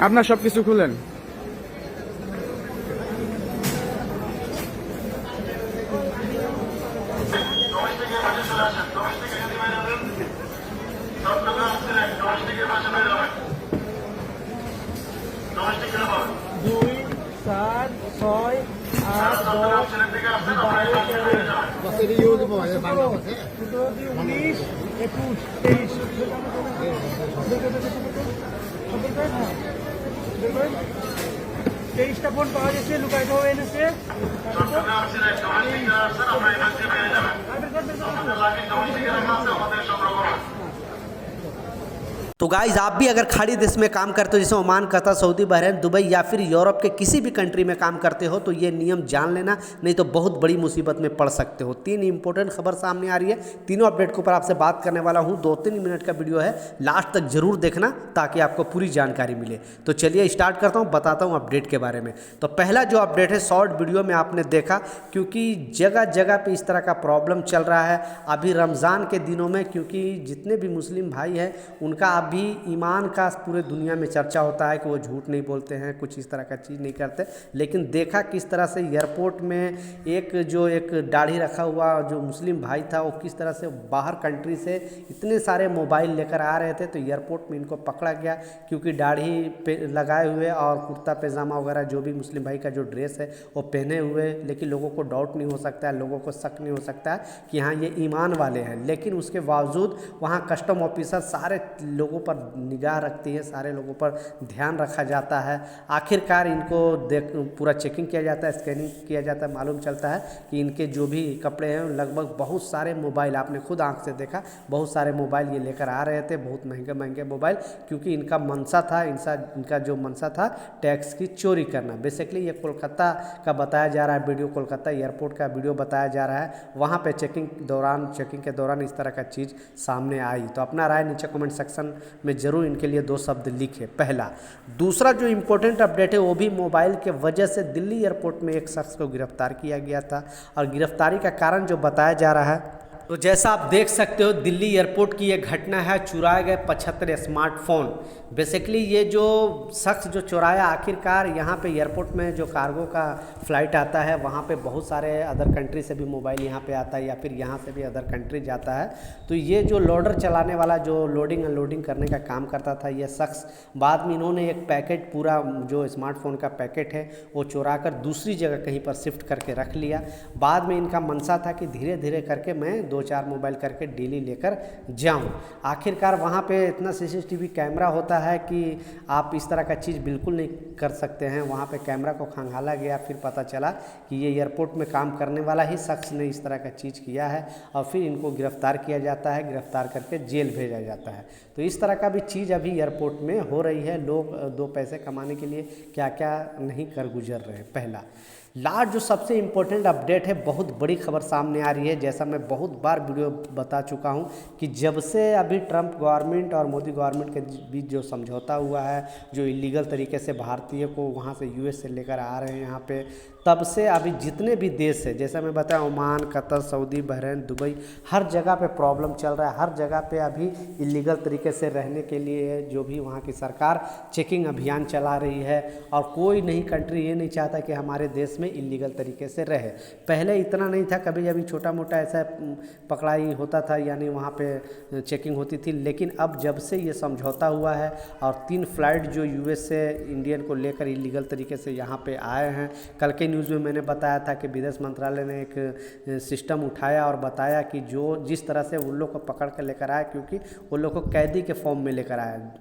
আপনার সব কিছু খুলেন। দুই, 4, 6, 8, 10, 12, 13, 19, 21, 23। 23টা ফোন পাওয়া গেছে লুকায়িত হয়ে এনেছে। तो गाइज़ आप भी अगर खाड़ी देश में काम करते हो जैसे Oman, Qatar, Saudi, Bahrain, Dubai या फिर यूरोप के किसी भी कंट्री में काम करते हो तो ये नियम जान लेना, नहीं तो बहुत बड़ी मुसीबत में पड़ सकते हो। 3 इंपॉर्टेंट खबर सामने आ रही है, तीनों अपडेट के ऊपर आपसे बात करने वाला हूँ। 2-3 मिनट का वीडियो है, लास्ट तक जरूर देखना ताकि आपको पूरी जानकारी मिले। तो चलिए स्टार्ट करता हूँ, बताता हूँ अपडेट के बारे में। तो पहला जो अपडेट है शॉर्ट वीडियो में आपने देखा, क्योंकि जगह जगह पे इस तरह का प्रॉब्लम चल रहा है अभी रमज़ान के दिनों में, क्योंकि जितने भी मुस्लिम भाई हैं उनका अभी ईमान का पूरे दुनिया में चर्चा होता है कि वो झूठ नहीं बोलते हैं, कुछ इस तरह का चीज़ नहीं करते। लेकिन देखा किस तरह से एयरपोर्ट में एक दाढ़ी रखा हुआ जो मुस्लिम भाई था वो किस तरह से बाहर कंट्री से इतने सारे मोबाइल लेकर आ रहे थे, तो एयरपोर्ट में इनको पकड़ा गया क्योंकि दाढ़ी पे लगाए हुए और कुर्ता पैजामा वगैरह जो भी मुस्लिम भाई का जो ड्रेस है वो पहने हुए। लेकिन लोगों को डाउट नहीं हो सकता है, लोगों को शक नहीं हो सकता है कि हाँ ये ईमान वाले हैं, लेकिन उसके बावजूद वहाँ कस्टम ऑफिसर सारे लोगों पर निगाह रखती है, सारे लोगों पर ध्यान रखा जाता है। आखिरकार इनको पूरा चेकिंग किया जाता है, स्कैनिंग किया जाता है, मालूम चलता है कि इनके जो भी कपड़े हैं लगभग बहुत सारे मोबाइल, आपने खुद आंख से देखा बहुत सारे मोबाइल ये लेकर आ रहे थे, बहुत महंगे महंगे मोबाइल, क्योंकि इनका मनसा था, इनका जो मनसा था टैक्स की चोरी करना। बेसिकली ये कोलकाता का बताया जा रहा है वीडियो, कोलकाता एयरपोर्ट का वीडियो बताया जा रहा है। वहाँ पे चेकिंग के दौरान इस तरह का चीज़ सामने आई। तो अपना राय नीचे कमेंट सेक्शन में ज़रूर इनके लिए 2 शब्द लिखे, पहला। दूसरा जो इम्पोर्टेंट अपडेट है वो भी मोबाइल के वजह से दिल्ली एयरपोर्ट में एक शख्स को गिरफ्तार किया गया था, और गिरफ्तारी का कारण जो बताया जा रहा है, तो जैसा आप देख सकते हो दिल्ली एयरपोर्ट की ये घटना है, चुराए गए 75 स्मार्टफोन। बेसिकली ये जो शख्स जो चुराया, आखिरकार यहाँ पे एयरपोर्ट में जो कार्गो का फ़्लाइट आता है वहाँ पे बहुत सारे अदर कंट्री से भी मोबाइल यहाँ पे आता है, या फिर यहाँ से भी अदर कंट्री जाता है। तो ये जो लोडर चलाने वाला जो लोडिंग अनलोडिंग करने का काम करता था ये शख्स, बाद में इन्होंने एक पैकेट पूरा जो स्मार्टफोन का पैकेट है वो चुरा कर दूसरी जगह कहीं पर शिफ्ट करके रख लिया। बाद में इनका मनसा था कि धीरे धीरे करके मैं 2-4 मोबाइल करके डेली लेकर जाऊं। आखिरकार वहाँ पे इतना सीसीटीवी कैमरा होता है कि आप इस तरह का चीज़ बिल्कुल नहीं कर सकते हैं। वहाँ पे कैमरा को खंगाला गया, फिर पता चला कि ये एयरपोर्ट में काम करने वाला ही शख्स ने इस तरह का चीज़ किया है, और फिर इनको गिरफ्तार किया जाता है, गिरफ्तार करके जेल भेजा जाता है। तो इस तरह का भी चीज़ अभी एयरपोर्ट में हो रही है। लोग 2 पैसे कमाने के लिए क्या क्या नहीं कर गुजर रहे हैं। पहला लास्ट जो सबसे इम्पोर्टेंट अपडेट है, बहुत बड़ी खबर सामने आ रही है। जैसा मैं बहुत बार वीडियो बता चुका हूं कि जब से अभी ट्रंप गवर्नमेंट और मोदी गवर्नमेंट के बीच जो समझौता हुआ है, जो इलीगल तरीके से भारतीय को वहां से यूएस से लेकर आ रहे हैं यहाँ पे, तब से अभी जितने भी देश है, जैसा मैं बताया Oman, Qatar, Saudi, Bahrain, Dubai, हर जगह पे प्रॉब्लम चल रहा है। हर जगह पे अभी इलीगल तरीके से रहने के लिए जो भी वहाँ की सरकार चेकिंग अभियान चला रही है, और कोई नहीं कंट्री ये नहीं चाहता कि हमारे देश में इलीगल तरीके से रहे। पहले इतना नहीं था, कभी कभी छोटा मोटा ऐसा पकड़ाई होता था, यानी वहाँ पे चेकिंग होती थी। लेकिन अब जब से ये समझौता हुआ है और 3 फ्लाइट जो यूएस से इंडियन को लेकर इलीगल तरीके से यहाँ पे आए हैं, कल के न्यूज़ में मैंने बताया था कि विदेश मंत्रालय ने एक सिस्टम उठाया और बताया कि जो जिस तरह से उन लोग को पकड़ कर लेकर आया, क्योंकि वो लोग को कैदी के फॉर्म में लेकर आया,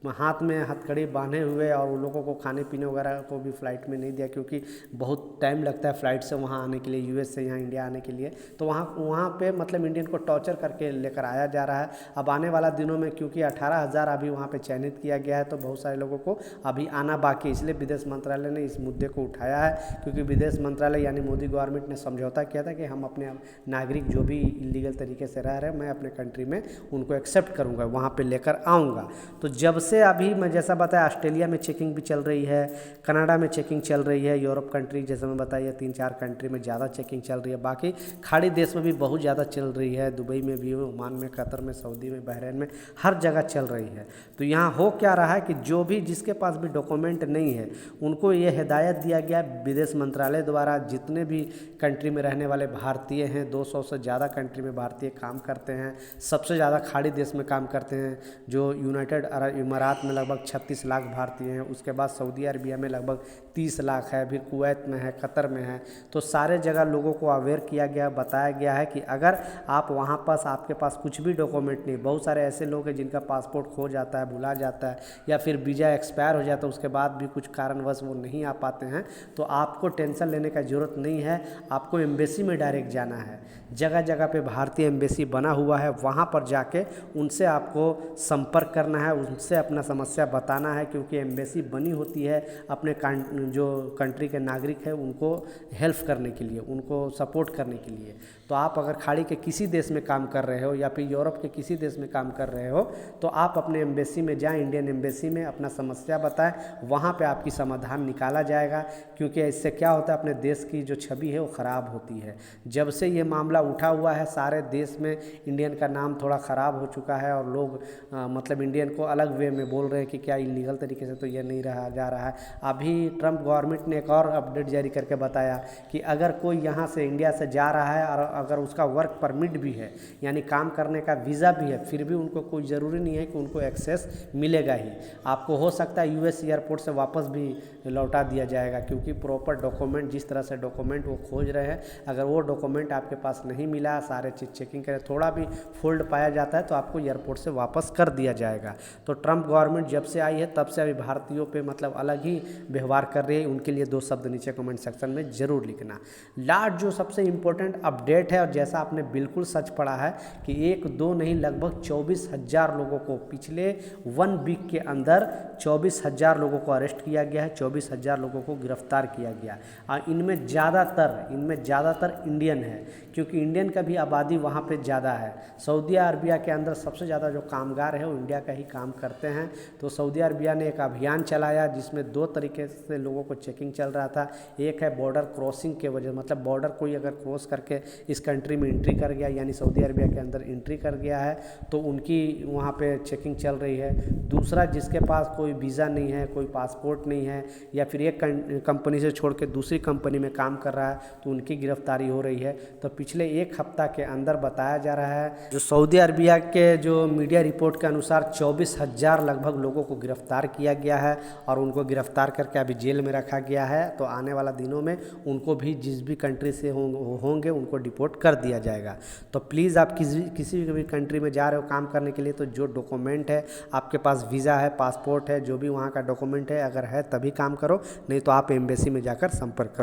हाथ में हथकड़ी बांधे हुए, और उन लोगों को खाने पीने वगैरह को भी फ़्लाइट में नहीं दिया, क्योंकि बहुत टाइम लगता है फ़्लाइट से वहाँ आने के लिए, यूएस से यहाँ इंडिया आने के लिए। तो वहाँ पे मतलब इंडियन को टॉर्चर करके लेकर आया जा रहा है। अब आने वाला दिनों में क्योंकि 18,000 अभी वहाँ पे चयनित किया गया है, तो बहुत सारे लोगों को अभी आना बाकी, इसलिए विदेश मंत्रालय ने इस मुद्दे को उठाया है। क्योंकि विदेश मंत्रालय यानी मोदी गवर्नमेंट ने समझौता किया था कि हम अपने नागरिक जो भी इलीगल तरीके से रह रहे हैं, मैं अपने कंट्री में उनको एक्सेप्ट करूँगा, वहाँ पर लेकर आऊँगा। तो जब से अभी मैं जैसा बताया ऑस्ट्रेलिया में चेकिंग भी चल रही है, कनाडा में चेकिंग चल रही है, यूरोप कंट्री जैसे मैं बताया 3-4 कंट्री में ज़्यादा चेकिंग चल रही है, बाकी खाड़ी देश में भी बहुत ज़्यादा चल रही है, दुबई में भी, ओमान में, कतर में, सऊदी में, बहरीन में, हर जगह चल रही है। तो यहाँ हो क्या रहा है कि जो भी जिसके पास भी डॉक्यूमेंट नहीं है उनको ये हिदायत दिया गया विदेश मंत्रालय द्वारा, जितने भी कंट्री में रहने वाले भारतीय हैं, 200 से ज़्यादा कंट्री में भारतीय काम करते हैं, सबसे ज़्यादा खाड़ी देश में काम करते हैं, जो यूनाइटेड अरब इमारात में लगभग 36 लाख भारतीय हैं, उसके बाद सऊदी अरबिया में लगभग 30 लाख है, फिर कुवैत में है, कतर में है। तो सारे जगह लोगों को अवेयर किया गया, बताया गया है कि अगर आप वहाँ पास आपके पास कुछ भी डॉक्यूमेंट नहीं, बहुत सारे ऐसे लोग हैं जिनका पासपोर्ट खो जाता है, भुला जाता है, या फिर वीज़ा एक्सपायर हो जाता है, उसके बाद भी कुछ कारणवश वो नहीं आ पाते हैं, तो आपको टेंशन लेने का ज़रूरत नहीं है। आपको एम्बेसी में डायरेक्ट जाना है। जगह जगह पे भारतीय एम्बेसी बना हुआ है, वहाँ पर जाके उनसे आपको संपर्क करना है, उनसे अपना समस्या बताना है, क्योंकि एम्बेसी बनी होती है अपने जो कंट्री के नागरिक हैं उनको हेल्प करने के लिए, उनको सपोर्ट करने के लिए। तो आप अगर खाड़ी के किसी देश में काम कर रहे हो या फिर यूरोप के किसी देश में काम कर रहे हो, तो आप अपने एम्बेसी में जाएं, इंडियन एम्बेसी में अपना समस्या बताएं, वहाँ पे आपकी समाधान निकाला जाएगा। क्योंकि इससे क्या होता है, अपने देश की जो छवि है वो ख़राब होती है। जब से ये मामला उठा हुआ है, सारे देश में इंडियन का नाम थोड़ा ख़राब हो चुका है, और लोग मतलब इंडियन को अलग वे में बोल रहे हैं कि क्या इलीगल तरीके से तो ये नहीं रहा जा रहा है। अभी ट्रम्प गवर्नमेंट ने एक और अपडेट जारी करके बताया कि अगर कोई यहाँ से इंडिया से जा रहा है और अगर उसका वर्क परमिट भी है, यानी काम करने का वीज़ा भी है, फिर भी उनको कोई ज़रूरी नहीं है कि उनको एक्सेस मिलेगा ही। आपको हो सकता है यूएस एयरपोर्ट से वापस भी लौटा दिया जाएगा, क्योंकि प्रॉपर डॉक्यूमेंट, जिस तरह से डॉक्यूमेंट वो खोज रहे हैं, अगर वो डॉक्यूमेंट आपके पास नहीं मिला, सारे चीज़ चेकिंग करें, थोड़ा भी फोल्ड पाया जाता है तो आपको एयरपोर्ट से वापस कर दिया जाएगा। तो ट्रम्प गवर्नमेंट जब से आई है तब से अभी भारतीयों पे मतलब अलग ही व्यवहार कर रही है। उनके लिए 2 शब्द नीचे कमेंट सेक्शन में ज़रूर लिखना। लास्ट जो सबसे इम्पोर्टेंट अपडेट है, और जैसा आपने बिल्कुल सच पढ़ा है कि 1-2 नहीं लगभग 24,000 लोगों को पिछले 1 वीक के अंदर 24,000 लोगों को अरेस्ट किया गया है, 24,000 लोगों को गिरफ्तार किया गया। और इनमें ज़्यादातर इंडियन है, क्योंकि इंडियन का भी आबादी वहाँ पे ज़्यादा है। सऊदी अरबिया के अंदर सबसे ज़्यादा जो कामगार है वो इंडिया का ही काम करते हैं। तो सऊदी अरबिया ने एक अभियान चलाया जिसमें 2 तरीके से लोगों को चेकिंग चल रहा था। एक है बॉर्डर क्रॉसिंग के वजह, मतलब बॉर्डर कोई अगर क्रॉस करके इस कंट्री में एंट्री कर गया, यानी सऊदी अरबिया के अंदर एंट्री कर गया है, तो उनकी वहाँ पे चेकिंग चल रही है। दूसरा, जिसके पास कोई वीज़ा नहीं है, कोई पासपोर्ट नहीं है, या फिर एक कंपनी से छोड़ के दूसरी कंपनी में काम कर रहा है, तो उनकी गिरफ्तारी हो रही है। तो पिछले 1 हफ्ता के अंदर बताया जा रहा है, जो सऊदी अरबिया के जो मीडिया रिपोर्ट के अनुसार 24,000 लगभग लोगों को गिरफ्तार किया गया है, और उनको गिरफ्तार करके अभी जेल में रखा गया है। तो आने वाला दिनों में उनको भी जिस भी कंट्री से होंगे उनको डिपोर्ट कर दिया जाएगा। तो प्लीज़ आप किसी भी कंट्री में जा रहे हो काम करने के लिए, तो जो डॉक्यूमेंट है, आपके पास वीज़ा है, पासपोर्ट है, जो भी वहाँ का डॉक्यूमेंट है, अगर है तभी काम करो, नहीं तो आप एम्बेसी में जाकर संपर्क करो।